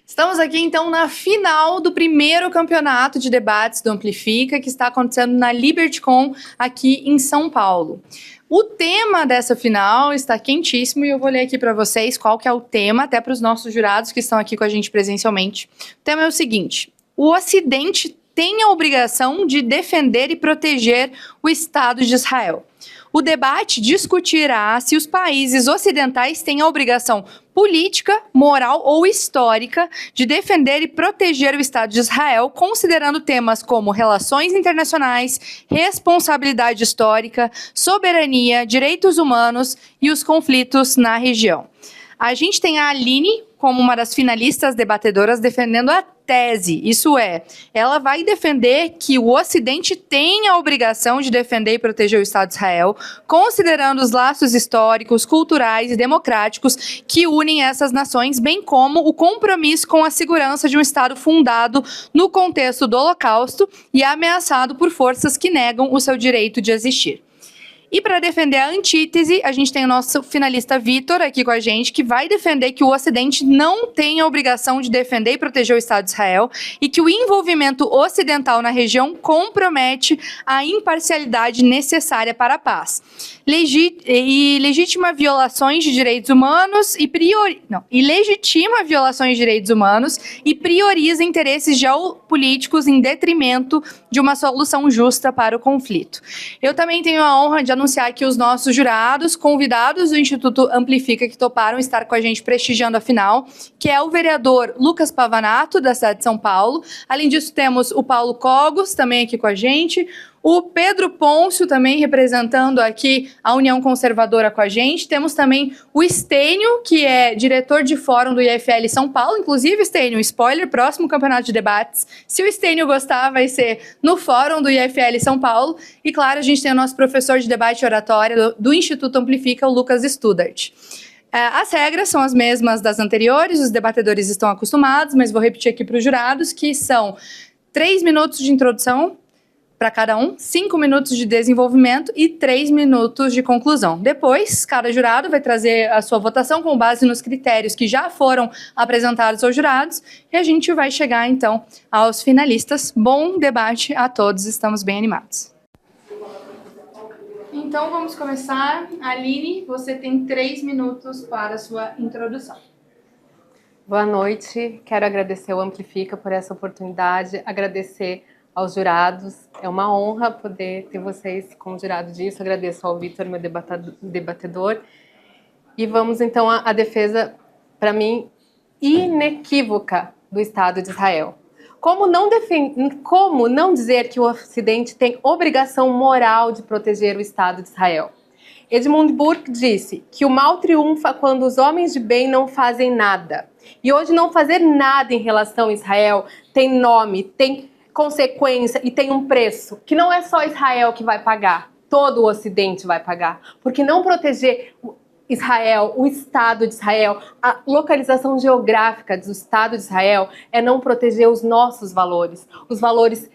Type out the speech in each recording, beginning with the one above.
Estamos aqui, então, na final do primeiro campeonato de debates do Amplifica, que está acontecendo na LibertyCon, aqui em São Paulo. O tema dessa final está quentíssimo e eu vou ler aqui para vocês qual que é o tema, até para os nossos jurados que estão aqui com a gente presencialmente. O tema é o seguinte: o Ocidente tem a obrigação de defender e proteger o Estado de Israel. O debate discutirá se os países ocidentais têm a obrigação política, moral ou histórica de defender e proteger o Estado de Israel, considerando temas como relações internacionais, responsabilidade histórica, soberania, direitos humanos e os conflitos na região. A gente tem a Aline como uma das finalistas debatedoras defendendo a tese, isso é, ela vai defender que o Ocidente tem a obrigação de defender e proteger o Estado de Israel, considerando os laços históricos, culturais e democráticos que unem essas nações, bem como o compromisso com a segurança de um Estado fundado no contexto do Holocausto e ameaçado por forças que negam o seu direito de existir. E para defender a antítese, a gente tem o nosso finalista Vitor aqui com a gente, que vai defender que o Ocidente não tem a obrigação de defender e proteger o Estado de Israel e que o envolvimento ocidental na região compromete a imparcialidade necessária para a paz. Legitima violações de direitos humanos e legitima violações de direitos humanos e prioriza interesses geopolíticos em detrimento de uma solução justa para o conflito. Eu também tenho a honra de anunciar aqui os nossos jurados, convidados do Instituto Amplifica, que toparam estar com a gente prestigiando a final, que é o vereador Lucas Pavanato, da cidade de São Paulo. Além disso, temos o Paulo Cogos, também aqui com a gente, o Pedro Pôncio, também representando aqui a União Conservadora com a gente. Temos também o Estênio, que é diretor de fórum do IFL São Paulo. Inclusive, Estênio, spoiler, próximo campeonato de debates, se o Estênio gostar, vai ser no fórum do IFL São Paulo. E, claro, a gente tem o nosso professor de debate e oratória do Instituto Amplifica, o Lucas Studart. As regras são as mesmas das anteriores, os debatedores estão acostumados, mas vou repetir aqui para os jurados, que são 3 minutos de introdução para cada um, 5 minutos de desenvolvimento e 3 minutos de conclusão. Depois, cada jurado vai trazer a sua votação com base nos critérios que já foram apresentados aos jurados e a gente vai chegar, então, aos finalistas. Bom debate a todos, estamos bem animados. Então, vamos começar. Aline, você tem 3 minutos para a sua introdução. Boa noite, quero agradecer ao Amplifica por essa oportunidade, agradecer aos jurados, é uma honra poder ter vocês como jurado disso, agradeço ao Vitor, meu debatedor, e vamos então à defesa, para mim, inequívoca do Estado de Israel. Como não dizer que o Ocidente tem obrigação moral de proteger o Estado de Israel? Edmund Burke disse que o mal triunfa quando os homens de bem não fazem nada. E hoje não fazer nada em relação a Israel tem nome, tem consequência e tem um preço, que não é só Israel que vai pagar, todo o Ocidente vai pagar, porque não proteger Israel, o Estado de Israel, a localização geográfica do Estado de Israel é não proteger os nossos valores, os valores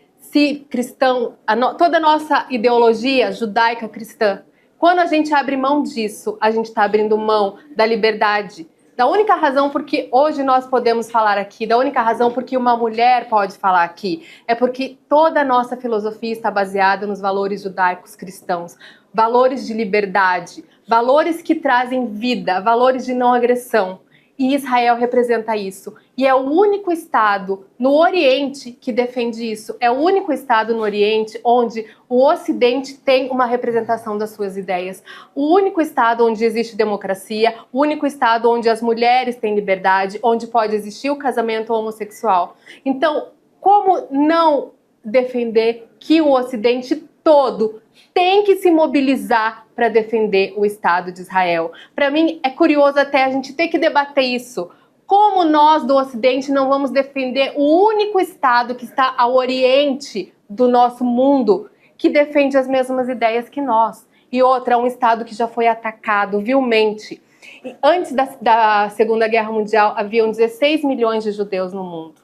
cristãos, toda a nossa ideologia judaica cristã. Quando a gente abre mão disso, a gente está abrindo mão da liberdade, da única razão porque hoje nós podemos falar aqui, da única razão porque uma mulher pode falar aqui, é porque toda a nossa filosofia está baseada nos valores judaicos cristãos, valores de liberdade, valores que trazem vida, valores de não agressão. E Israel representa isso. E é o único Estado no Oriente que defende isso. É o único Estado no Oriente onde o Ocidente tem uma representação das suas ideias. O único Estado onde existe democracia, o único Estado onde as mulheres têm liberdade, onde pode existir o casamento homossexual. Então, como não defender que o Ocidente todo tem que se mobilizar para defender o Estado de Israel? Para mim é curioso até a gente ter que debater isso. Como nós do Ocidente não vamos defender o único Estado que está ao Oriente do nosso mundo, que defende as mesmas ideias que nós? E outra, um Estado que já foi atacado vilmente. E antes da Segunda Guerra Mundial, haviam 16 milhões de judeus no mundo.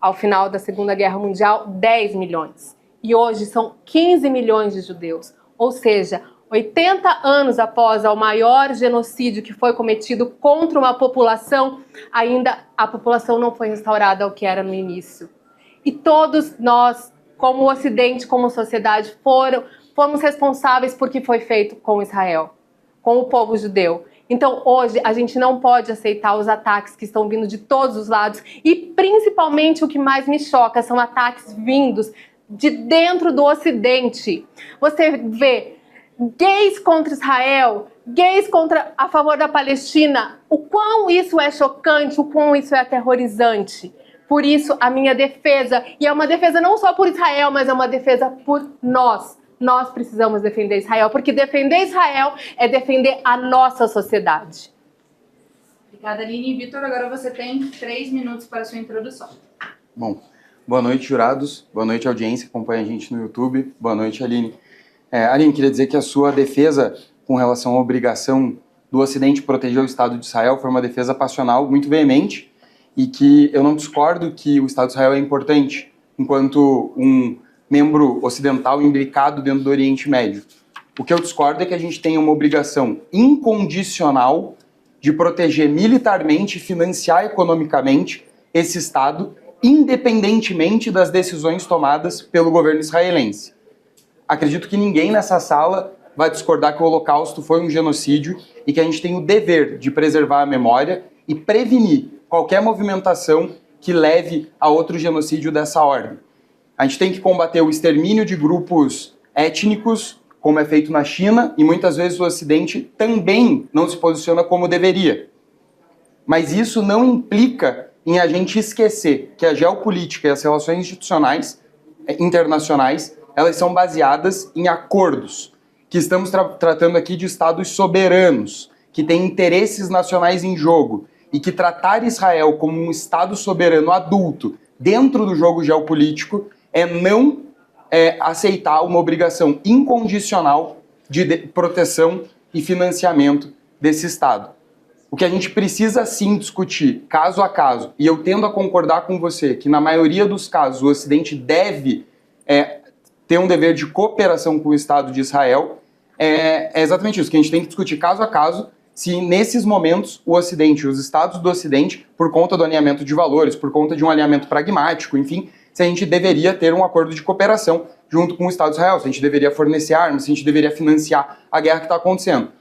Ao final da Segunda Guerra Mundial, 10 milhões. E hoje são 15 milhões de judeus. Ou seja, 80 anos após o maior genocídio que foi cometido contra uma população, ainda a população não foi restaurada ao que era no início. E todos nós, como o Ocidente, como sociedade, fomos responsáveis por que foi feito com Israel, com o povo judeu. Então, hoje, a gente não pode aceitar os ataques que estão vindo de todos os lados. E, principalmente, o que mais me choca são ataques vindos de dentro do Ocidente. Você vê gays contra Israel, gays a favor da Palestina. O quão isso é chocante, o quão isso é aterrorizante. Por isso, a minha defesa, e é uma defesa não só por Israel, mas é uma defesa por nós. Nós precisamos defender Israel, porque defender Israel é defender a nossa sociedade. Obrigada, Aline. Vitor, agora você tem 3 minutos para a sua introdução. Bom, boa noite, jurados. Boa noite, audiência que acompanha a gente no YouTube. Boa noite, Aline. Aline, queria dizer que a sua defesa com relação à obrigação do Ocidente proteger o Estado de Israel foi uma defesa passional, muito veemente, e que eu não discordo que o Estado de Israel é importante enquanto um membro ocidental imbricado dentro do Oriente Médio. O que eu discordo é que a gente tenha uma obrigação incondicional de proteger militarmente e financiar economicamente esse Estado, independentemente das decisões tomadas pelo governo israelense. Acredito que ninguém nessa sala vai discordar que o Holocausto foi um genocídio e que a gente tem o dever de preservar a memória e prevenir qualquer movimentação que leve a outro genocídio dessa ordem. A gente tem que combater o extermínio de grupos étnicos, como é feito na China, e muitas vezes o Ocidente também não se posiciona como deveria. Mas isso não implica em a gente esquecer que a geopolítica e as relações institucionais internacionais, elas são baseadas em acordos, que estamos tratando aqui de estados soberanos, que têm interesses nacionais em jogo, e que tratar Israel como um Estado soberano adulto dentro do jogo geopolítico é não aceitar uma obrigação incondicional de proteção e financiamento desse Estado. O que a gente precisa sim discutir, caso a caso, e eu tendo a concordar com você que na maioria dos casos o Ocidente deve ter um dever de cooperação com o Estado de Israel, é exatamente isso, que a gente tem que discutir caso a caso, se nesses momentos o Ocidente, os Estados do Ocidente, por conta do alinhamento de valores, por conta de um alinhamento pragmático, enfim, se a gente deveria ter um acordo de cooperação junto com o Estado de Israel, se a gente deveria fornecer armas, se a gente deveria financiar a guerra que está acontecendo.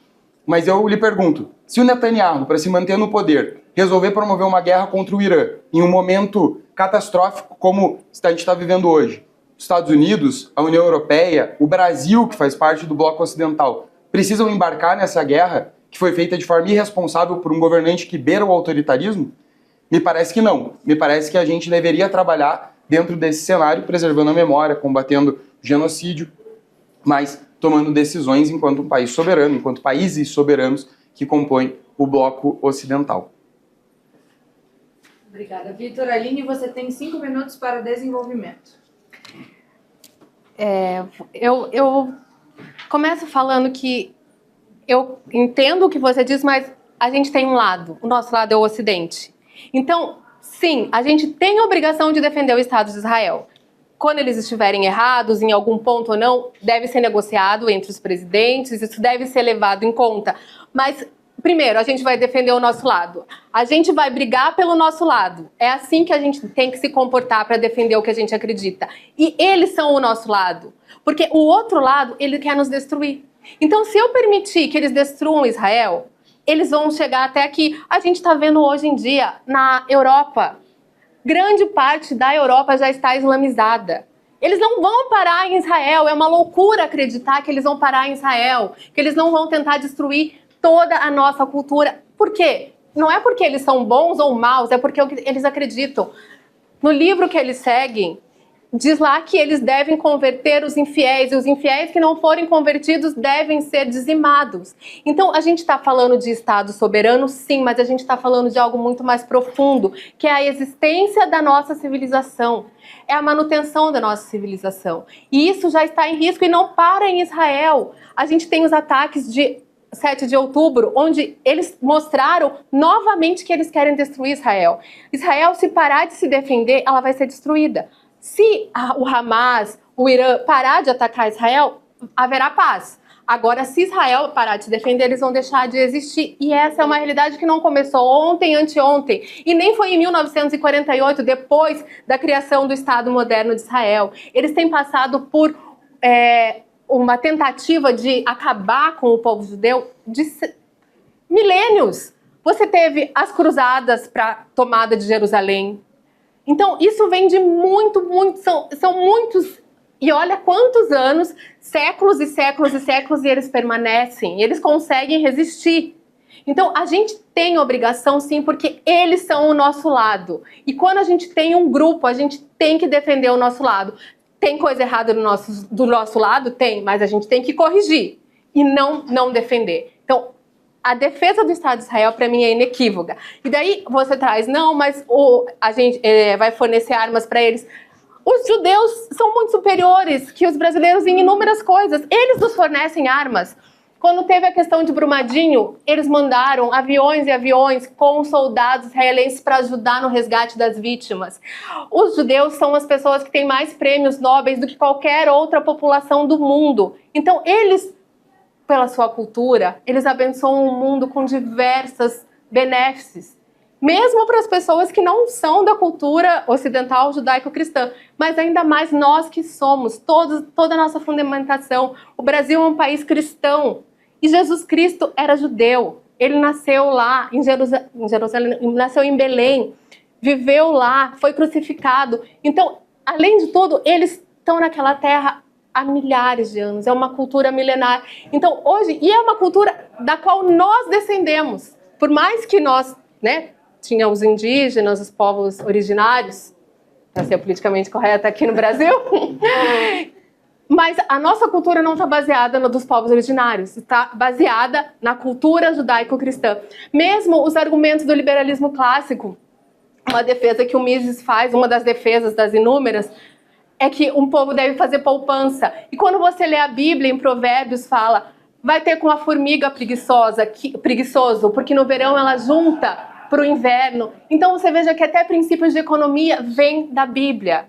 Mas eu lhe pergunto, se o Netanyahu, para se manter no poder, resolver promover uma guerra contra o Irã, em um momento catastrófico como a gente está vivendo hoje, os Estados Unidos, a União Europeia, o Brasil, que faz parte do bloco ocidental, precisam embarcar nessa guerra que foi feita de forma irresponsável por um governante que beira o autoritarismo? Me parece que não. Me parece que a gente deveria trabalhar dentro desse cenário, preservando a memória, combatendo genocídio, mas tomando decisões enquanto um país soberano, enquanto países soberanos que compõem o bloco ocidental. Obrigada, Vitor. Aline, você tem 5 minutos para desenvolvimento. Eu começo falando que eu entendo o que você diz, mas a gente tem um lado, o nosso lado é o Ocidente. Então, sim, a gente tem a obrigação de defender o Estado de Israel. Quando eles estiverem errados, em algum ponto ou não, deve ser negociado entre os presidentes, isso deve ser levado em conta. Mas, primeiro, a gente vai defender o nosso lado. A gente vai brigar pelo nosso lado. É assim que a gente tem que se comportar para defender o que a gente acredita. E eles são o nosso lado. Porque o outro lado, ele quer nos destruir. Então, se eu permitir que eles destruam Israel, eles vão chegar até aqui. A gente está vendo hoje em dia na Europa. Grande parte da Europa já está islamizada. Eles não vão parar em Israel. É uma loucura acreditar que eles vão parar em Israel, que eles não vão tentar destruir toda a nossa cultura. Por quê? Não é porque eles são bons ou maus, é porque eles acreditam. No livro que eles seguem, diz lá que eles devem converter os infiéis, e os infiéis que não forem convertidos devem ser dizimados. Então, a gente está falando de Estado soberano, sim, mas a gente está falando de algo muito mais profundo, que é a existência da nossa civilização, é a manutenção da nossa civilização. E isso já está em risco e não para em Israel. A gente tem os ataques de 7 de outubro, onde eles mostraram novamente que eles querem destruir Israel. Israel, se parar de se defender, ela vai ser destruída. Se o Hamas, o Irã, parar de atacar Israel, haverá paz. Agora, se Israel parar de se defender, eles vão deixar de existir. E essa é uma realidade que não começou ontem, anteontem. E nem foi em 1948, depois da criação do Estado moderno de Israel. Eles têm passado por uma tentativa de acabar com o povo judeu de milênios. Você teve as cruzadas para a tomada de Jerusalém. Então, isso vem de muito, são muitos. E olha quantos anos, séculos e séculos e séculos, e eles permanecem, eles conseguem resistir. Então, a gente tem obrigação, sim, porque eles são o nosso lado. E quando a gente tem um grupo, a gente tem que defender o nosso lado. Tem coisa errada do nosso lado? Tem, mas a gente tem que corrigir e não defender. Então, a defesa do Estado de Israel, para mim, é inequívoca. E daí você traz, não, mas a gente vai fornecer armas para eles. Os judeus são muito superiores que os brasileiros em inúmeras coisas. Eles nos fornecem armas. Quando teve a questão de Brumadinho, eles mandaram aviões e aviões com soldados israelenses para ajudar no resgate das vítimas. Os judeus são as pessoas que têm mais prêmios nobres do que qualquer outra população do mundo. Então, eles, pela sua cultura, eles abençoam o mundo com diversas benéfices. Mesmo para as pessoas que não são da cultura ocidental judaico-cristã, mas ainda mais nós que somos, toda a nossa fundamentação. O Brasil é um país cristão e Jesus Cristo era judeu. Ele nasceu lá em Jerusalém, nasceu em Belém, viveu lá, foi crucificado. Então, além de tudo, eles estão naquela terra há milhares de anos, é uma cultura milenar. Então, hoje, e é uma cultura da qual nós descendemos. Por mais que nós, tinha os indígenas, os povos originários, para ser politicamente correta aqui no Brasil, mas a nossa cultura não está baseada no dos povos originários, está baseada na cultura judaico-cristã. Mesmo os argumentos do liberalismo clássico, uma defesa que o Mises faz, uma das defesas das inúmeras, é que um povo deve fazer poupança. E quando você lê a Bíblia, em Provérbios, fala, vai ter com a formiga preguiçoso, porque no verão ela junta para o inverno. Então você veja que até princípios de economia vêm da Bíblia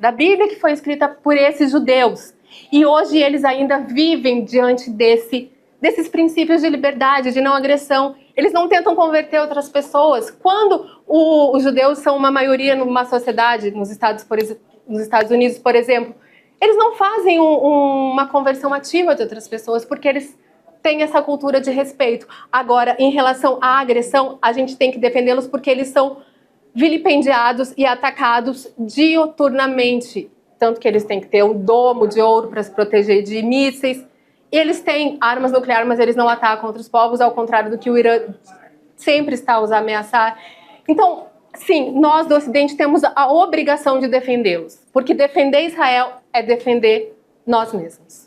que foi escrita por esses judeus. E hoje eles ainda vivem diante desses princípios de liberdade, de não agressão. Eles não tentam converter outras pessoas. Quando os judeus são uma maioria numa sociedade, nos Estados Unidos, por exemplo, eles não fazem uma conversão ativa de outras pessoas, porque eles têm essa cultura de respeito. Agora, em relação à agressão, a gente tem que defendê-los porque eles são vilipendiados e atacados diuturnamente. Tanto que eles têm que ter um domo de ouro para se proteger de mísseis. Eles têm armas nucleares, mas eles não atacam outros povos, ao contrário do que o Irã sempre está a ameaçar. Então, sim, nós do Ocidente temos a obrigação de defendê-los, porque defender Israel é defender nós mesmos.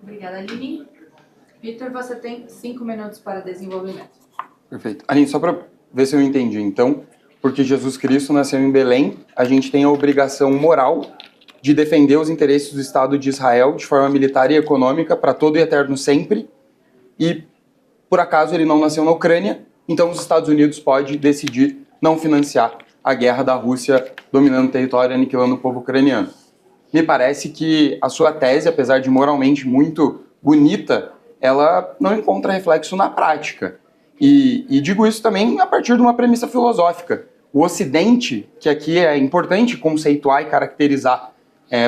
Obrigada, Aline. Vitor, você tem 5 minutos para desenvolvimento. Perfeito. Aline, só para ver se eu entendi. Então, porque Jesus Cristo nasceu em Belém, a gente tem a obrigação moral de defender os interesses do Estado de Israel de forma militar e econômica para todo e eterno sempre. E, por acaso, ele não nasceu na Ucrânia, então os Estados Unidos podem decidir não financiar a guerra da Rússia dominando o território e aniquilando o povo ucraniano. Me parece que a sua tese, apesar de moralmente muito bonita, ela não encontra reflexo na prática. E digo isso também a partir de uma premissa filosófica. O Ocidente, que aqui é importante conceituar e caracterizar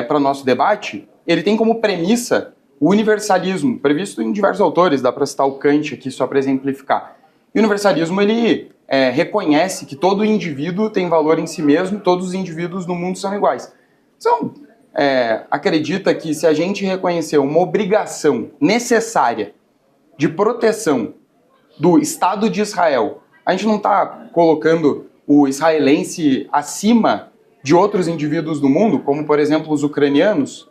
para o nosso debate, ele tem como premissa o universalismo, previsto em diversos autores, dá para citar o Kant aqui só para exemplificar. E o universalismo, ele reconhece que todo indivíduo tem valor em si mesmo, todos os indivíduos no mundo são iguais. Então, acredita que se a gente reconhecer uma obrigação necessária de proteção do Estado de Israel, a gente não está colocando o israelense acima de outros indivíduos do mundo, como, por exemplo, os ucranianos?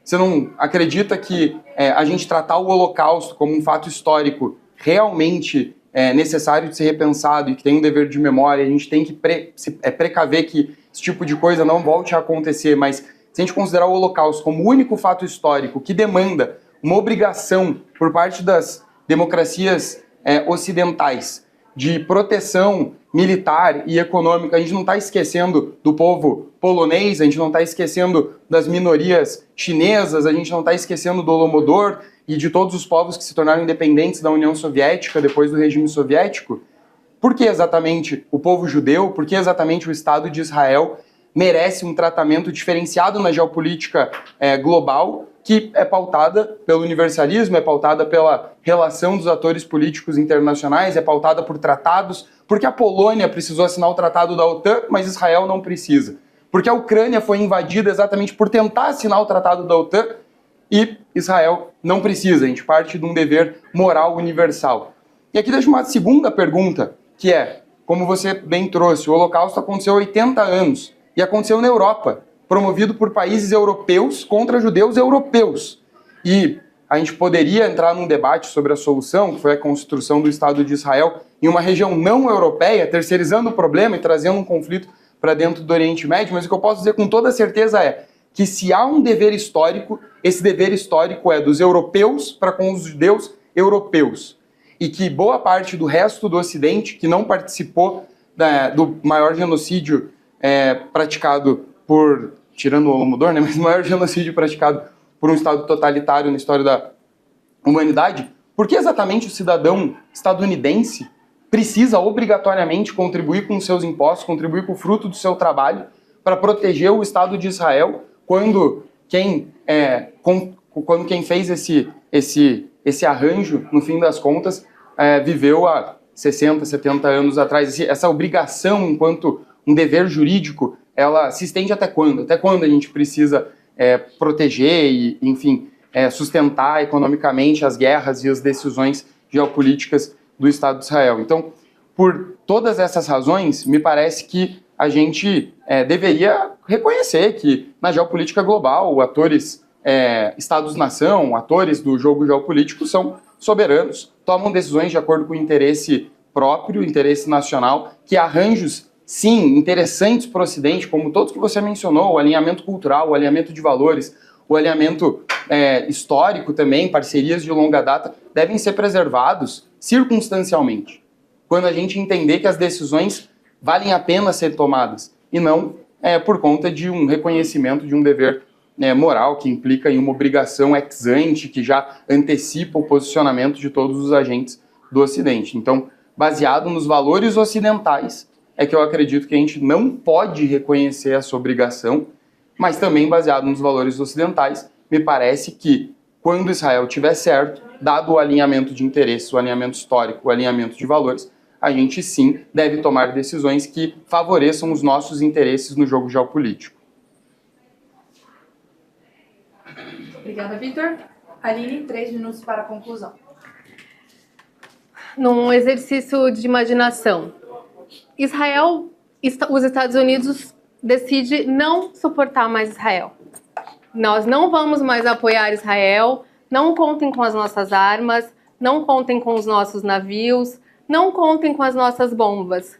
Você não acredita que a gente tratar o Holocausto como um fato histórico realmente necessário de ser repensado e que tem um dever de memória, a gente tem que precaver que esse tipo de coisa não volte a acontecer, mas se a gente considerar o Holocausto como o único fato histórico que demanda uma obrigação por parte das democracias ocidentais de proteção militar e econômica. A gente não está esquecendo do povo polonês, a gente não está esquecendo das minorias chinesas, a gente não está esquecendo do Holodomor e de todos os povos que se tornaram independentes da União Soviética depois do regime soviético. Por que exatamente o povo judeu, por que exatamente o Estado de Israel merece um tratamento diferenciado na geopolítica global, que é pautada pelo universalismo, é pautada pela relação dos atores políticos internacionais, é pautada por tratados, porque a Polônia precisou assinar o tratado da OTAN, mas Israel não precisa. Porque a Ucrânia foi invadida exatamente por tentar assinar o tratado da OTAN e Israel não precisa. A gente parte de um dever moral universal. E aqui deixa uma segunda pergunta, que é, como você bem trouxe, o Holocausto aconteceu há 80 anos e aconteceu na Europa, promovido por países europeus contra judeus europeus. E a gente poderia entrar num debate sobre a solução, que foi a construção do Estado de Israel em uma região não europeia, terceirizando o problema e trazendo um conflito para dentro do Oriente Médio, mas o que eu posso dizer com toda certeza é que se há um dever histórico, esse dever histórico é dos europeus para com os judeus europeus. E que boa parte do resto do Ocidente, que não participou do maior genocídio praticado por, tirando o Holodomor, né, mas o maior genocídio praticado por um Estado totalitário na história da humanidade, por que exatamente o cidadão estadunidense precisa obrigatoriamente contribuir com os seus impostos, contribuir com o fruto do seu trabalho para proteger o Estado de Israel, quando quem fez esse arranjo, no fim das contas, viveu há 60, 70 anos atrás? Essa obrigação, enquanto um dever jurídico, ela se estende até quando? Até quando a gente precisa proteger e, enfim, sustentar economicamente as guerras e as decisões geopolíticas do Estado de Israel? Então, por todas essas razões, me parece que a gente deveria reconhecer que na geopolítica global, atores Estados-nação, atores do jogo geopolítico são soberanos, tomam decisões de acordo com o interesse próprio, interesse nacional, que arranjos, sim, interessantes para o Ocidente, como todos que você mencionou, o alinhamento cultural, o alinhamento de valores, o alinhamento histórico também, parcerias de longa data, devem ser preservados circunstancialmente, quando a gente entender que as decisões valem a pena ser tomadas, e não por conta de um reconhecimento de um dever moral que implica em uma obrigação ex ante, que já antecipa o posicionamento de todos os agentes do Ocidente. Então, baseado nos valores ocidentais, é que eu acredito que a gente não pode reconhecer essa obrigação, mas também baseado nos valores ocidentais, me parece que quando Israel estiver certo, dado o alinhamento de interesses, o alinhamento histórico, o alinhamento de valores, a gente sim deve tomar decisões que favoreçam os nossos interesses no jogo geopolítico. Obrigada, Vitor. Aline, 3 minutos para a conclusão. Num exercício de imaginação, os Estados Unidos decide não suportar mais Israel. Nós não vamos mais apoiar Israel, não contem com as nossas armas, não contem com os nossos navios, não contem com as nossas bombas.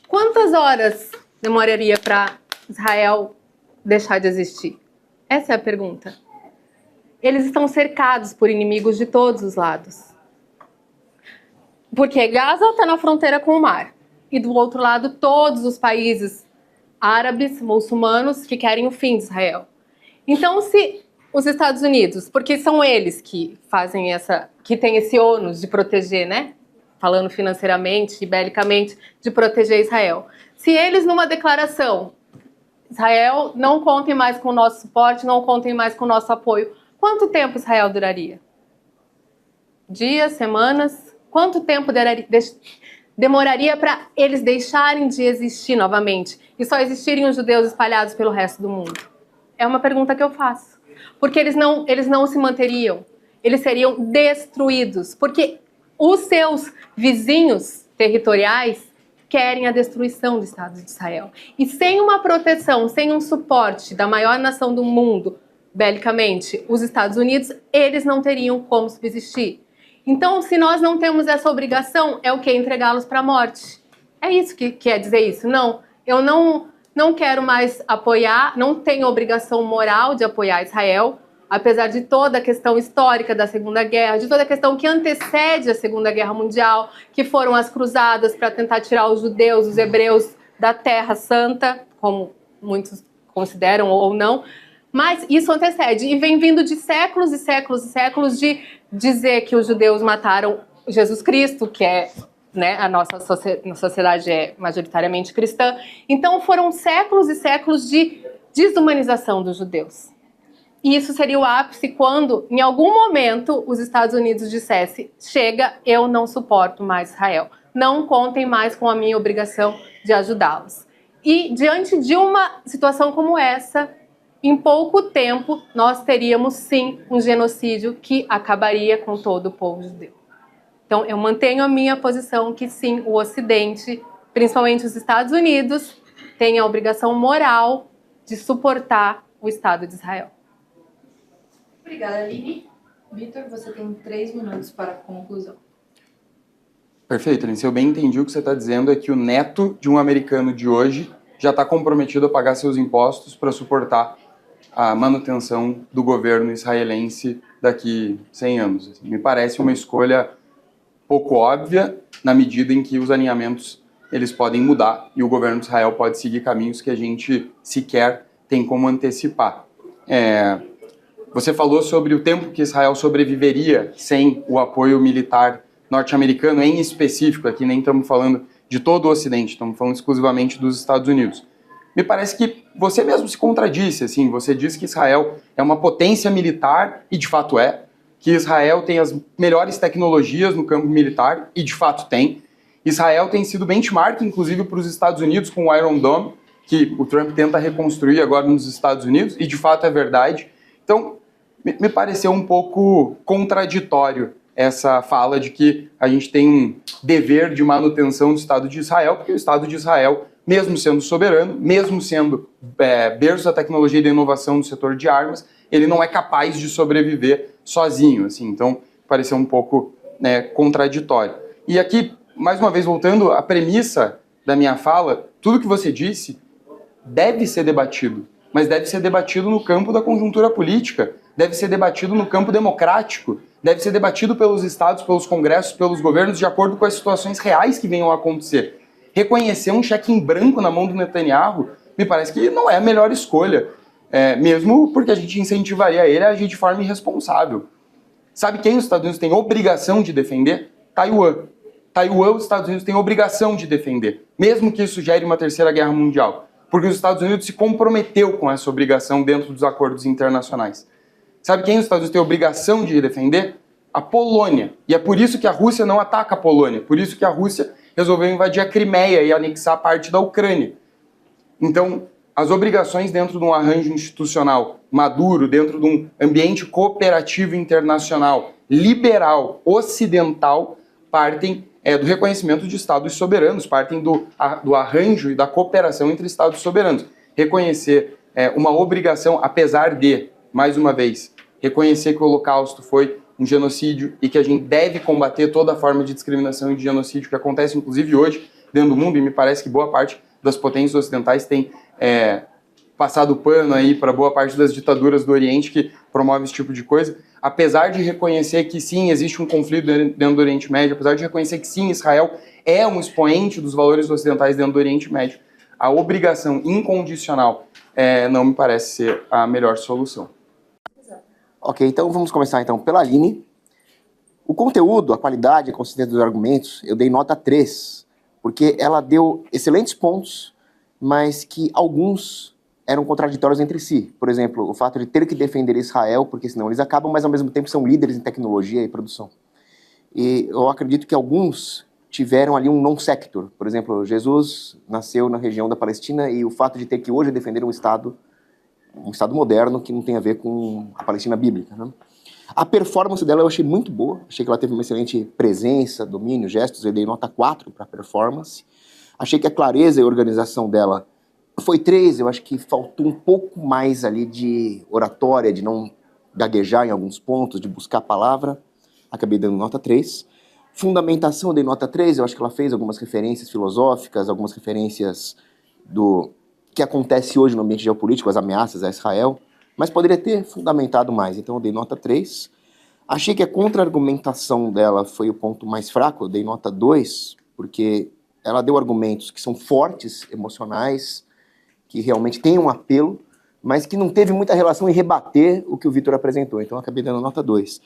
Quantas horas demoraria para Israel deixar de existir? Essa é a pergunta. Eles estão cercados por inimigos de todos os lados. Porque Gaza está na fronteira com o mar. E do outro lado, todos os países árabes, muçulmanos, que querem o fim de Israel. Então, se os Estados Unidos, porque são eles que fazem que têm esse ônus de proteger, né? Falando financeiramente e belicamente, de proteger Israel. Se eles, numa declaração, Israel, não contem mais com o nosso suporte, não contem mais com o nosso apoio, quanto tempo Israel duraria? Dias, semanas? Quanto tempo demoraria para eles deixarem de existir novamente e só existirem os judeus espalhados pelo resto do mundo? É uma pergunta que eu faço. Porque eles não se manteriam, eles seriam destruídos, porque os seus vizinhos territoriais querem a destruição do Estado de Israel. E sem uma proteção, sem um suporte da maior nação do mundo, belicamente, os Estados Unidos, eles não teriam como subsistir. Então, se nós não temos essa obrigação, é o que? Entregá-los para a morte. É isso que quer dizer isso? Não, eu não quero mais apoiar, não tenho obrigação moral de apoiar Israel, apesar de toda a questão histórica da Segunda Guerra, de toda a questão que antecede a Segunda Guerra Mundial, que foram as cruzadas para tentar tirar os judeus, os hebreus da Terra Santa, como muitos consideram ou não, mas isso antecede e vem vindo de séculos e séculos e séculos de dizer que os judeus mataram Jesus Cristo, que é, né, a nossa sociedade é majoritariamente cristã. Então foram séculos e séculos de desumanização dos judeus. E isso seria o ápice quando, em algum momento, os Estados Unidos dissessem: chega, eu não suporto mais Israel. Não contem mais com a minha obrigação de ajudá-los. E, diante de uma situação como essa, em pouco tempo, nós teríamos, sim, um genocídio que acabaria com todo o povo judeu. Então, eu mantenho a minha posição que, sim, o Ocidente, principalmente os Estados Unidos, tem a obrigação moral de suportar o Estado de Israel. Obrigada, Aline. Vitor, você tem 3 minutos para a conclusão. Perfeito, Aline. Se eu bem entendi, o que você está dizendo é que o neto de um americano de hoje já está comprometido a pagar seus impostos para suportar a manutenção do governo israelense daqui 100 anos. Me parece uma escolha pouco óbvia, na medida em que os alinhamentos eles podem mudar e o governo de Israel pode seguir caminhos que a gente sequer tem como antecipar. Você falou sobre o tempo que Israel sobreviveria sem o apoio militar norte-americano, em específico, aqui nem estamos falando de todo o Ocidente, estamos falando exclusivamente dos Estados Unidos. Me parece que você mesmo se contradisse, assim, você diz que Israel é uma potência militar, e de fato é, que Israel tem as melhores tecnologias no campo militar, e de fato tem. Israel tem sido benchmark, inclusive, para os Estados Unidos com o Iron Dome, que o Trump tenta reconstruir agora nos Estados Unidos, e de fato é verdade. Então, me pareceu um pouco contraditório essa fala de que a gente tem um dever de manutenção do Estado de Israel, porque o Estado de Israel, mesmo sendo soberano, mesmo sendo berço da tecnologia e da inovação no setor de armas, ele não é capaz de sobreviver sozinho, assim. Então, pareceu um pouco contraditório. E aqui, mais uma vez, voltando à premissa da minha fala, tudo que você disse deve ser debatido, mas deve ser debatido no campo da conjuntura política, deve ser debatido no campo democrático, deve ser debatido pelos estados, pelos congressos, pelos governos, de acordo com as situações reais que venham a acontecer. Reconhecer um cheque em branco na mão do Netanyahu me parece que não é a melhor escolha, mesmo porque a gente incentivaria ele a agir de forma irresponsável. Sabe quem os Estados Unidos têm obrigação de defender? Taiwan. Taiwan, os Estados Unidos têm obrigação de defender, mesmo que isso gere uma terceira guerra mundial, porque os Estados Unidos se comprometeu com essa obrigação dentro dos acordos internacionais. Sabe quem os Estados Unidos têm obrigação de defender? A Polônia. E é por isso que a Rússia não ataca a Polônia, por isso que a Rússia resolveu invadir a Crimeia e anexar parte da Ucrânia. Então, as obrigações dentro de um arranjo institucional maduro, dentro de um ambiente cooperativo internacional, liberal, ocidental, partem do reconhecimento de Estados soberanos, partem do arranjo e da cooperação entre Estados soberanos. Reconhecer uma obrigação, apesar de, mais uma vez, reconhecer que o Holocausto foi um genocídio e que a gente deve combater toda forma de discriminação e de genocídio que acontece, inclusive hoje, dentro do mundo, e me parece que boa parte das potências ocidentais tem passado pano aí para boa parte das ditaduras do Oriente que promovem esse tipo de coisa. Apesar de reconhecer que sim, existe um conflito dentro do Oriente Médio, apesar de reconhecer que sim, Israel é um expoente dos valores ocidentais dentro do Oriente Médio, a obrigação incondicional não me parece ser a melhor solução. Ok, então vamos começar então pela Aline. O conteúdo, a qualidade, a consistência dos argumentos, eu dei nota 3, porque ela deu excelentes pontos, mas que alguns eram contraditórios entre si. Por exemplo, o fato de ter que defender Israel, porque senão eles acabam, mas ao mesmo tempo são líderes em tecnologia e produção. E eu acredito que alguns tiveram ali um non-sector. Por exemplo, Jesus nasceu na região da Palestina e o fato de ter que hoje defender um Estado moderno que não tem a ver com a Palestina bíblica, né? A performance dela eu achei muito boa, achei que ela teve uma excelente presença, domínio, gestos, eu dei nota 4 para a performance. Achei que a clareza e a organização dela foi 3, eu acho que faltou um pouco mais ali de oratória, de não gaguejar em alguns pontos, de buscar a palavra, acabei dando nota 3. Fundamentação eu dei nota 3, eu acho que ela fez algumas referências filosóficas, algumas referências do que acontece hoje no ambiente geopolítico, as ameaças a Israel, mas poderia ter fundamentado mais, então eu dei nota 3. Achei que a contra-argumentação dela foi o ponto mais fraco, eu dei nota 2, porque ela deu argumentos que são fortes, emocionais, que realmente têm um apelo, mas que não teve muita relação em rebater o que o Vitor apresentou, então eu acabei dando nota 2.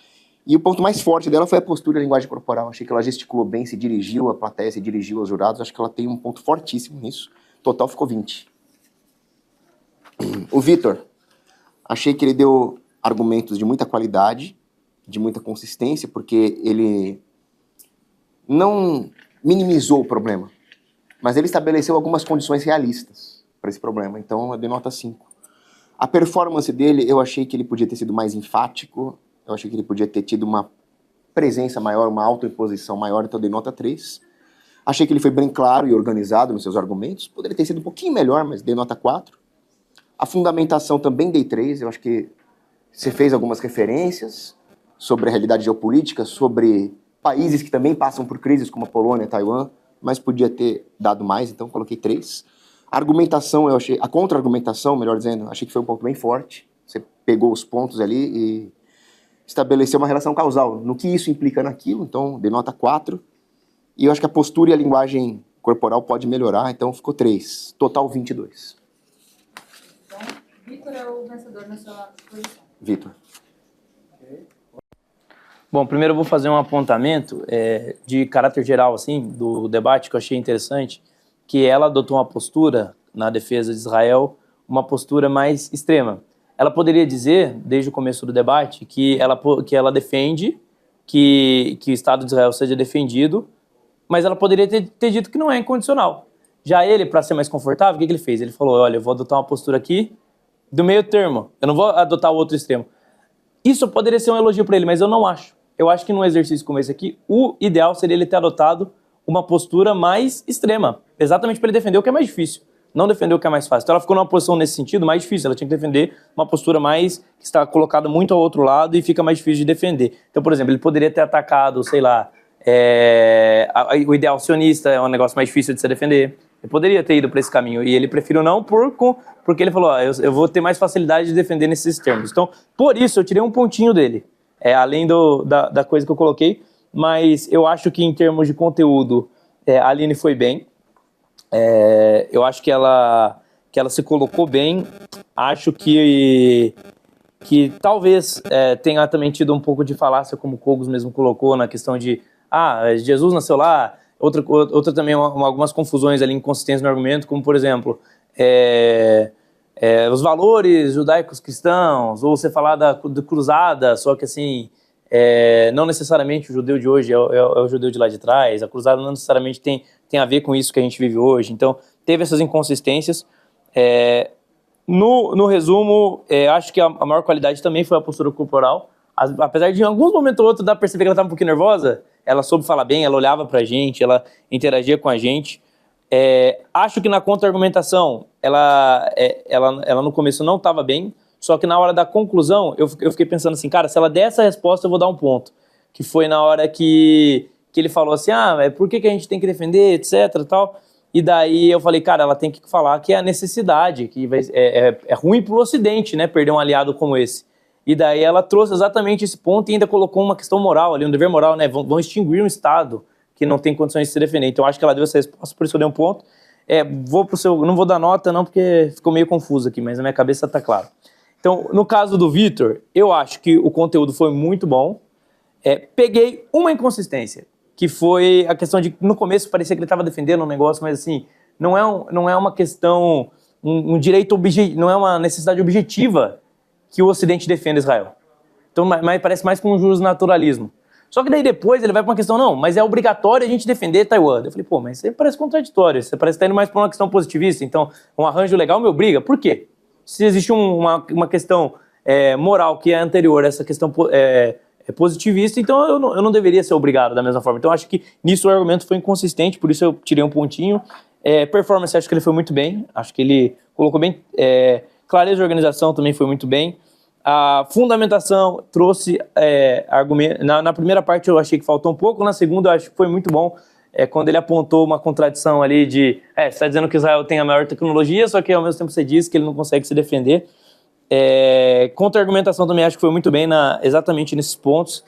E o ponto mais forte dela foi a postura e a linguagem corporal. Achei que ela gesticulou bem, se dirigiu à plateia, se dirigiu aos jurados. Acho que ela tem um ponto fortíssimo nisso. Total ficou 20. O Vitor, achei que ele deu argumentos de muita qualidade, de muita consistência, porque ele não minimizou o problema, mas ele estabeleceu algumas condições realistas para esse problema. Então eu dei nota 5. A performance dele, eu achei que ele podia ter sido mais enfático, eu achei que ele podia ter tido uma presença maior, uma autoimposição maior, então eu dei nota 3. Achei que ele foi bem claro e organizado nos seus argumentos, poderia ter sido um pouquinho melhor, mas dei nota 4. A fundamentação também dei 3, eu acho que você fez algumas referências sobre a realidade geopolítica, sobre países que também passam por crises, como a Polônia, Taiwan, mas podia ter dado mais, então coloquei 3. A argumentação, eu achei, a contra-argumentação, melhor dizendo, achei que foi um ponto bem forte. Você pegou os pontos ali e estabeleceu uma relação causal, no que isso implica naquilo, então dei nota 4. E eu acho que a postura e a linguagem corporal pode melhorar, então ficou 3. Total 22. Então, Vitor é o vencedor na sua posição. Vitor. Bom, primeiro eu vou fazer um apontamento de caráter geral, assim, do debate que eu achei interessante, que ela adotou uma postura na defesa de Israel, uma postura mais extrema. Ela poderia dizer, desde o começo do debate, que ela defende que o Estado de Israel seja defendido, mas ela poderia ter dito que não é incondicional. Já ele, para ser mais confortável, o que ele fez? Ele falou, olha, eu vou adotar uma postura aqui do meio termo, eu não vou adotar o outro extremo. Isso poderia ser um elogio para ele, mas eu não acho. Eu acho que num exercício como esse aqui, o ideal seria ele ter adotado uma postura mais extrema, exatamente para ele defender o que é mais difícil, não defender o que é mais fácil. Então ela ficou numa posição nesse sentido mais difícil, ela tinha que defender uma postura mais que está colocada muito ao outro lado e fica mais difícil de defender. Então, por exemplo, ele poderia ter atacado, sei lá, o ideal sionista é um negócio mais difícil de se defender. Ele poderia ter ido para esse caminho e ele preferiu não porque ele falou, eu vou ter mais facilidade de defender nesses termos. Então, por isso, eu tirei um pontinho dele, além da coisa que eu coloquei, mas eu acho que em termos de conteúdo, a Aline foi bem. Eu acho que ela se colocou bem. Acho que talvez tenha também tido um pouco de falácia, como o Cogos mesmo colocou, na questão de Jesus nasceu lá. Outra também, algumas confusões ali, inconsistências no argumento, como por exemplo, os valores judaicos cristãos, ou você falar da cruzada, só que assim, não necessariamente o judeu de hoje é o judeu de lá de trás, a cruzada não necessariamente tem a ver com isso que a gente vive hoje. Então, teve essas inconsistências. No resumo, acho que a maior qualidade também foi a postura corporal. Apesar de em alguns momentos ou outros dar pra perceber que ela estava um pouquinho nervosa, ela soube falar bem, ela olhava pra gente, ela interagia com a gente. Acho que na contra-argumentação, ela no começo não estava bem, só que na hora da conclusão, eu fiquei pensando assim, cara, se ela der essa resposta, eu vou dar um ponto. Que foi na hora que ele falou assim, por que a gente tem que defender, etc, tal. E daí eu falei, cara, ela tem que falar que é a necessidade, que é ruim pro Ocidente, né, perder um aliado como esse. E daí ela trouxe exatamente esse ponto e ainda colocou uma questão moral ali, um dever moral, né, vão extinguir um Estado que não tem condições de se defender. Então acho que ela deu essa resposta, por isso eu dei um ponto. Não vou dar nota não, porque ficou meio confuso aqui, mas na minha cabeça tá claro. Então, no caso do Vitor, eu acho que o conteúdo foi muito bom. Peguei uma inconsistência, que foi a questão de, no começo, parecia que ele estava defendendo um negócio, mas assim, não é uma questão, um direito não é uma necessidade objetiva que o Ocidente defenda Israel. Então, mas parece mais com um justnaturalismo. Só que daí depois ele vai para uma questão, não, mas é obrigatório a gente defender Taiwan. Eu falei, isso aí parece contraditório, você parece estar indo mais para uma questão positivista, então um arranjo legal me obriga. Por quê? Se existe uma questão moral que é anterior a essa questão positivista, então eu não deveria ser obrigado da mesma forma. Então acho que nisso o argumento foi inconsistente, por isso eu tirei um pontinho. Performance, acho que ele foi muito bem, acho que ele colocou bem. Clareza de organização também foi muito bem. A fundamentação trouxe argumento. Na primeira parte eu achei que faltou um pouco, na segunda eu acho que foi muito bom. Quando ele apontou uma contradição ali de... você está dizendo que Israel tem a maior tecnologia, só que ao mesmo tempo você diz que ele não consegue se defender. Contra-argumentação também acho que foi muito bem exatamente nesses pontos.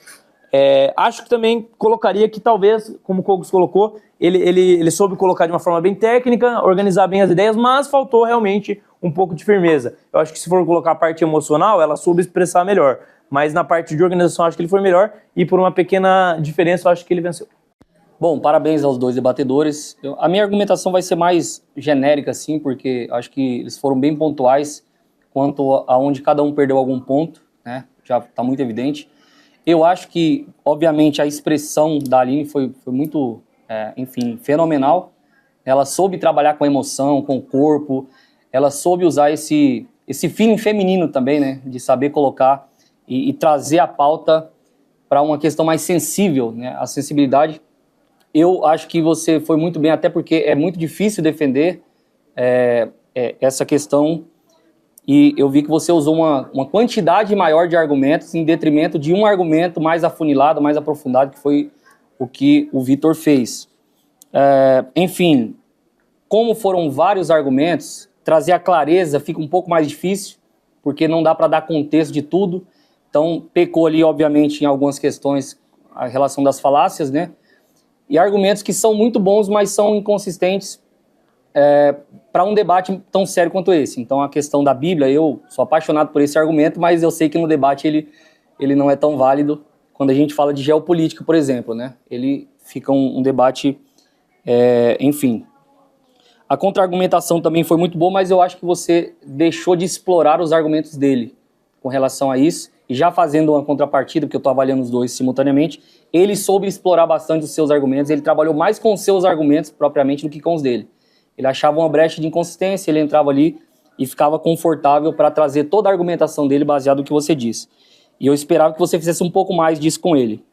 Acho que também colocaria que talvez, como o Cogos colocou, ele soube colocar de uma forma bem técnica, organizar bem as ideias, mas faltou realmente um pouco de firmeza. Eu acho que se for colocar a parte emocional, ela soube expressar melhor, mas na parte de organização acho que ele foi melhor e por uma pequena diferença eu acho que ele venceu. Bom, parabéns aos dois debatedores. A minha argumentação vai ser mais genérica, assim, porque acho que eles foram bem pontuais quanto a onde cada um perdeu algum ponto, né? Já está muito evidente. Eu acho que, obviamente, a expressão da Aline foi muito, enfim, fenomenal. Ela soube trabalhar com a emoção, com o corpo, ela soube usar esse feeling feminino também, né? De saber colocar e trazer a pauta para uma questão mais sensível, né? A sensibilidade. Eu acho que você foi muito bem, até porque é muito difícil defender essa questão, e eu vi que você usou uma quantidade maior de argumentos em detrimento de um argumento mais afunilado, mais aprofundado, que foi o que o Vitor fez. Enfim, como foram vários argumentos, trazer a clareza fica um pouco mais difícil, porque não dá para dar contexto de tudo. Então, pecou ali, obviamente, em algumas questões, a relação das falácias, né? E argumentos que são muito bons, mas são inconsistentes para um debate tão sério quanto esse. Então, a questão da Bíblia, eu sou apaixonado por esse argumento, mas eu sei que no debate ele não é tão válido quando a gente fala de geopolítica, por exemplo, né? Ele fica um debate, enfim. A contra-argumentação também foi muito boa, mas eu acho que você deixou de explorar os argumentos dele com relação a isso. E já fazendo uma contrapartida, porque eu estou avaliando os dois simultaneamente, ele soube explorar bastante os seus argumentos, ele trabalhou mais com os seus argumentos propriamente do que com os dele. Ele achava uma brecha de inconsistência, ele entrava ali e ficava confortável para trazer toda a argumentação dele baseado no que você disse. E eu esperava que você fizesse um pouco mais disso com ele.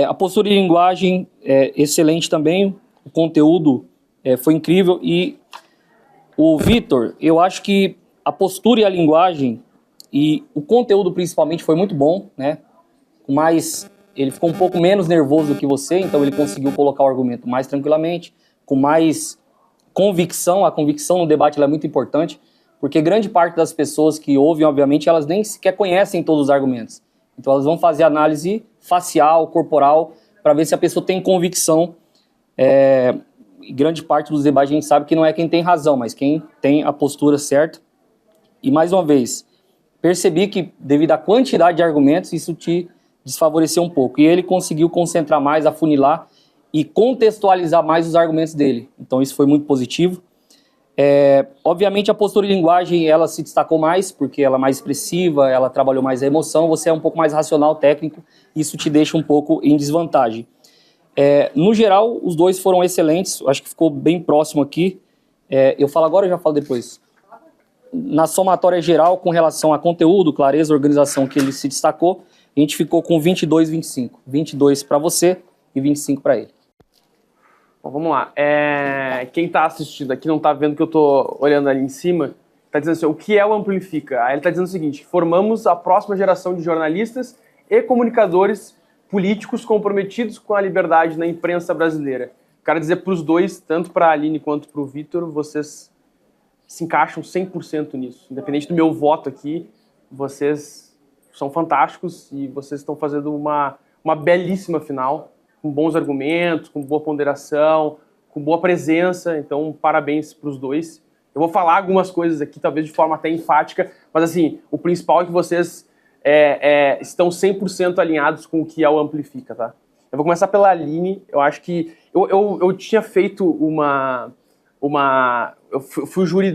A postura de linguagem é excelente também, o conteúdo foi incrível, e o Vitor, eu acho que a postura e a linguagem e o conteúdo principalmente foi muito bom, né? Mas ele ficou um pouco menos nervoso do que você, então ele conseguiu colocar o argumento mais tranquilamente, com mais convicção. A convicção no debate ela é muito importante, porque grande parte das pessoas que ouvem, obviamente, elas nem sequer conhecem todos os argumentos. Então elas vão fazer análise facial, corporal, para ver se a pessoa tem convicção. E grande parte dos debates a gente sabe que não é quem tem razão, mas quem tem a postura certa. E mais uma vez, percebi que, devido à quantidade de argumentos, isso te desfavoreceu um pouco. E ele conseguiu concentrar mais, afunilar e contextualizar mais os argumentos dele. Então isso foi muito positivo. Obviamente a postura e linguagem, ela se destacou mais, porque ela é mais expressiva, ela trabalhou mais a emoção, você é um pouco mais racional, técnico, isso te deixa um pouco em desvantagem. No geral, os dois foram excelentes, acho que ficou bem próximo aqui. Eu falo agora ou já falo depois? Na somatória geral, com relação a conteúdo, clareza, organização, que ele se destacou, a gente ficou com 22, 25. 22 para você e 25 para ele. Bom, vamos lá. Quem está assistindo aqui não está vendo que eu estou olhando ali em cima, está dizendo assim, o que é o Amplifica? Aí ele está dizendo o seguinte, formamos a próxima geração de jornalistas e comunicadores políticos comprometidos com a liberdade na imprensa brasileira. Quero dizer para os dois, tanto para a Aline quanto para o Vitor, vocês se encaixam 100% nisso. Independente do meu voto aqui, vocês são fantásticos e vocês estão fazendo uma belíssima final, com bons argumentos, com boa ponderação, com boa presença. Então, parabéns para os dois. Eu vou falar algumas coisas aqui, talvez de forma até enfática, mas assim, o principal é que vocês estão 100% alinhados com o que é o Amplifica, tá? Eu vou começar pela Aline. Eu acho que eu tinha feito eu fui júri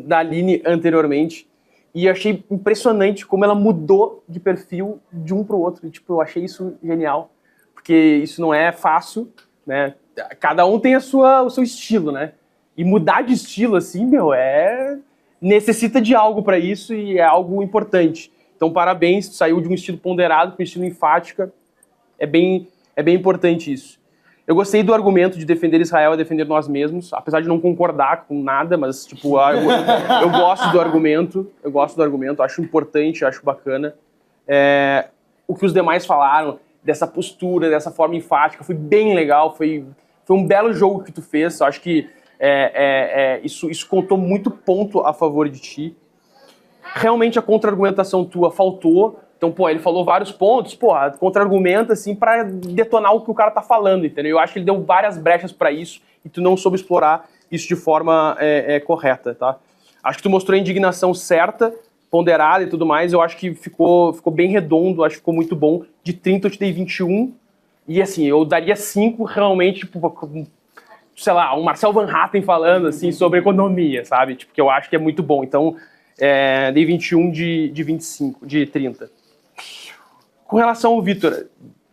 da Aline anteriormente e achei impressionante como ela mudou de perfil de um para o outro. Tipo, eu achei isso genial, porque isso não é fácil, né? Cada um tem o seu estilo, né? E mudar de estilo, assim, necessita de algo para isso e é algo importante. Então, parabéns, saiu de um estilo ponderado para um estilo enfática. É bem importante isso. Eu gostei do argumento de defender Israel é defender nós mesmos, apesar de não concordar com nada, mas, tipo, eu gosto do argumento, acho importante, acho bacana. O que os demais falaram, dessa postura, dessa forma enfática, foi bem legal, foi um belo jogo que tu fez, eu acho que isso contou muito ponto a favor de ti. realmente a contra-argumentação tua faltou. Então, pô, ele falou vários pontos, pô, contra-argumenta, assim, pra detonar o que o cara tá falando, entendeu? Eu acho que ele deu várias brechas pra isso e tu não soube explorar isso de forma correta, tá? Acho que tu mostrou a indignação certa, ponderada e tudo mais. Eu acho que ficou bem redondo, acho que ficou muito bom. De 30 eu te dei 21. E assim, eu daria 5 realmente, tipo, sei lá, um Marcel Van Hatten falando assim sobre economia, sabe? Tipo, que eu acho que é muito bom. Então, dei 21 de 25, de 30. Com relação ao Vitor,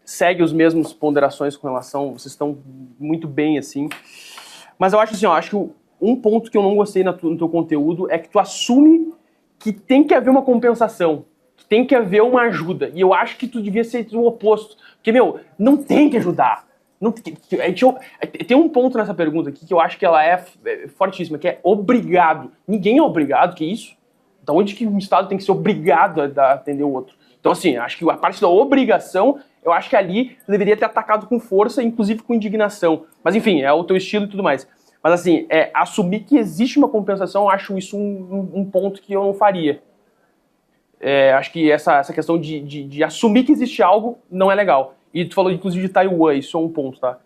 segue os mesmos ponderações com relação, vocês estão muito bem, assim. Mas eu acho assim, acho que um ponto que eu não gostei no teu conteúdo é que tu assume que tem que haver uma compensação, que tem que haver uma ajuda. E eu acho que tu devia ser o oposto. Porque, não tem que ajudar. Não, tem um ponto nessa pergunta aqui que eu acho que ela é fortíssima, que é obrigado. Ninguém é obrigado, que isso? Da onde que um Estado tem que ser obrigado a atender o outro? Então, assim, acho que a parte da obrigação, eu acho que ali tu deveria ter atacado com força, inclusive com indignação. Mas, enfim, é o teu estilo e tudo mais. Mas, assim, assumir que existe uma compensação, eu acho isso um ponto que eu não faria. Acho que essa questão de assumir que existe algo não é legal. E tu falou, inclusive, de Taiwan, isso é um ponto, tá?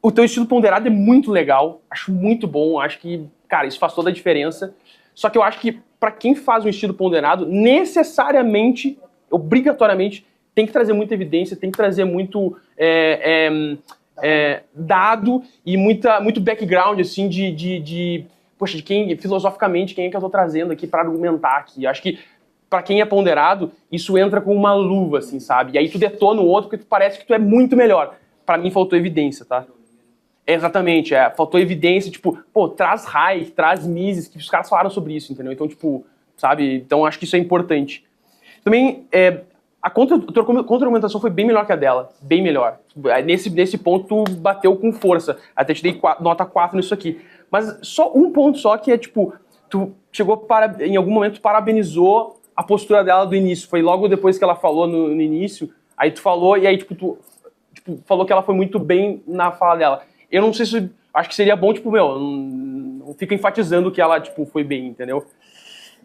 O teu estilo ponderado é muito legal, acho muito bom, acho que, cara, isso faz toda a diferença. Só que eu acho que, pra quem faz um estilo ponderado, necessariamente, obrigatoriamente, tem que trazer muita evidência, tem que trazer muito dado e muito background, assim, poxa, de quem, filosoficamente, quem é que eu tô trazendo aqui pra argumentar aqui. Acho que, pra quem é ponderado, isso entra com uma luva, assim, sabe? E aí tu detona o outro porque tu parece que tu é muito melhor. Pra mim faltou evidência, tá? Exatamente, faltou evidência, tipo, pô, traz Hayek, traz Mises, que os caras falaram sobre isso, entendeu? Então, tipo, sabe? Então acho que isso é importante. Também, a contra-argumentação foi bem melhor que a dela, bem melhor. Nesse ponto tu bateu com força, até te dei nota 4 nisso aqui. Mas só um ponto só que é, tipo, tu chegou em algum momento parabenizou a postura dela do início. Foi logo depois que ela falou no início, aí tu falou, e aí, tipo, tu falou que ela foi muito bem na fala dela. Eu não sei se... Acho que seria bom, tipo, não fica enfatizando que ela, tipo, foi bem, entendeu?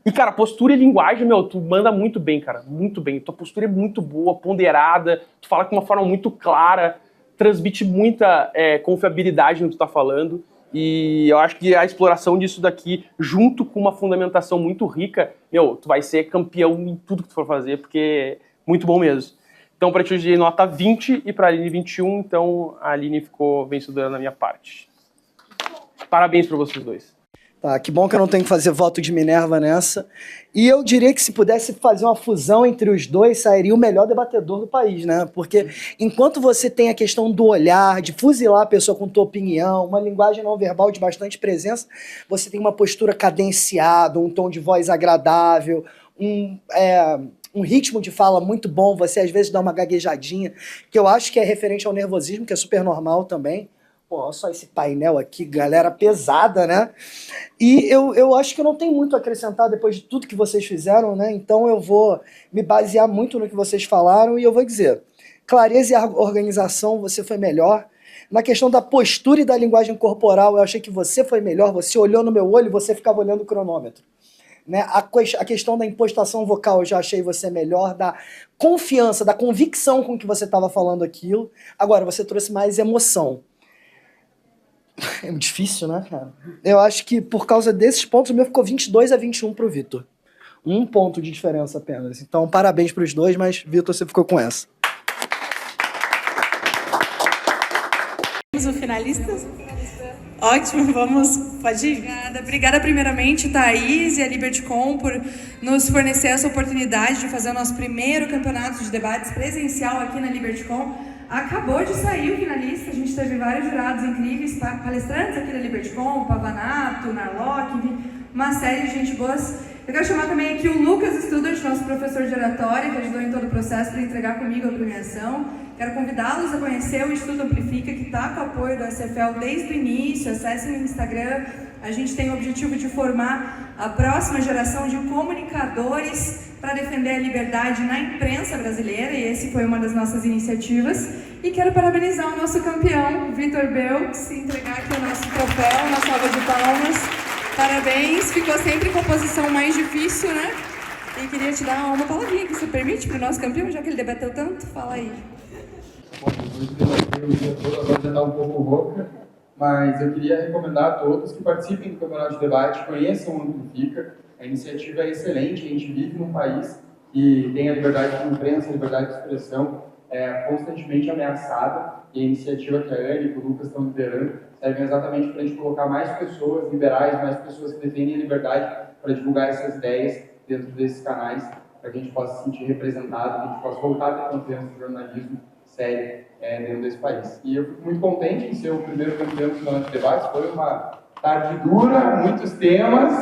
E, cara, postura e linguagem, tu manda muito bem, cara. Muito bem. Tua postura é muito boa, ponderada, tu fala com uma forma muito clara, transmite muita confiabilidade no que tu tá falando. E eu acho que a exploração disso daqui, junto com uma fundamentação muito rica, tu vai ser campeão em tudo que tu for fazer, porque é muito bom mesmo. Então, para ti, eu dei nota 20 e para a Aline 21, então a Aline ficou vencedora na minha parte. Parabéns para vocês dois. Tá, que bom que eu não tenho que fazer voto de Minerva nessa. E eu diria que se pudesse fazer uma fusão entre os dois, sairia o melhor debatedor do país, né? Porque enquanto você tem a questão do olhar, de fuzilar a pessoa com tua opinião, uma linguagem não verbal de bastante presença, você tem uma postura cadenciada, um tom de voz agradável, um ritmo de fala muito bom, você às vezes dá uma gaguejadinha, que eu acho que é referente ao nervosismo, que é super normal também. Pô, olha só esse painel aqui, galera pesada, né? E eu acho que eu não tenho muito a acrescentar depois de tudo que vocês fizeram, né? Então eu vou me basear muito no que vocês falaram e eu vou dizer, clareza e organização, você foi melhor. Na questão da postura e da linguagem corporal, eu achei que você foi melhor, você olhou no meu olho e você ficava olhando o cronômetro. Né? A questão da impostação vocal, eu já achei você melhor, da confiança, da convicção com que você estava falando aquilo. Agora, você trouxe mais emoção. É difícil, né, cara? Eu acho que por causa desses pontos, o meu ficou 22 a 21 pro Vitor. 1 ponto de diferença apenas. Então, parabéns pros dois, mas, Vitor, você ficou com essa. Temos o finalista? Ótimo, pode ir? Obrigada primeiramente, Thaís e a LibertyCon por nos fornecer essa oportunidade de fazer o nosso primeiro campeonato de debates presencial aqui na LibertyCon. Acabou de sair o finalista, a gente teve vários jurados incríveis, palestrantes aqui da LibertyCon, Pavanato, Narlock, enfim, uma série de gente boas. Eu quero chamar também aqui o Lucas Studart, nosso professor de oratória, que ajudou em todo o processo para entregar comigo a premiação. Quero convidá-los a conhecer o Instituto Amplifica, que está com o apoio do SFL desde o início. Acessem o Instagram. A gente tem o objetivo de formar a próxima geração de comunicadores para defender a liberdade na imprensa brasileira, e esse foi uma das nossas iniciativas. E quero parabenizar o nosso campeão, Vitor Belks, e entregar aqui o nosso troféu, uma salva de palmas. Parabéns, ficou sempre com a posição mais difícil, né? E queria te dar uma palavrinha que você permite para o nosso campeão, já que ele debateu tanto. Fala aí. Bom, depois de debater o dia todo, agora já está um pouco rouca, mas eu queria recomendar a todos que participem do Campeonato de Debate, conheçam o Amplifica. A iniciativa é excelente, a gente vive num país que tem a liberdade de imprensa, a liberdade de expressão constantemente ameaçada, e a iniciativa que a Anne e o Lucas estão liderando servem exatamente para a gente colocar mais pessoas liberais, mais pessoas que defendem a liberdade para divulgar essas ideias dentro desses canais, para que a gente possa se sentir representado, que a gente possa voltar a ter confiança no jornalismo sério dentro desse país. E eu fico muito contente em ser o primeiro campeão do Campeonato de Debates. Foi uma tarde dura, muitos temas.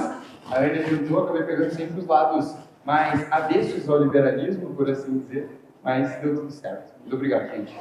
A Ana ajudou, acabei pegando sempre os lados mais avessos ao liberalismo, por assim dizer, mas deu tudo certo. Muito obrigado, gente.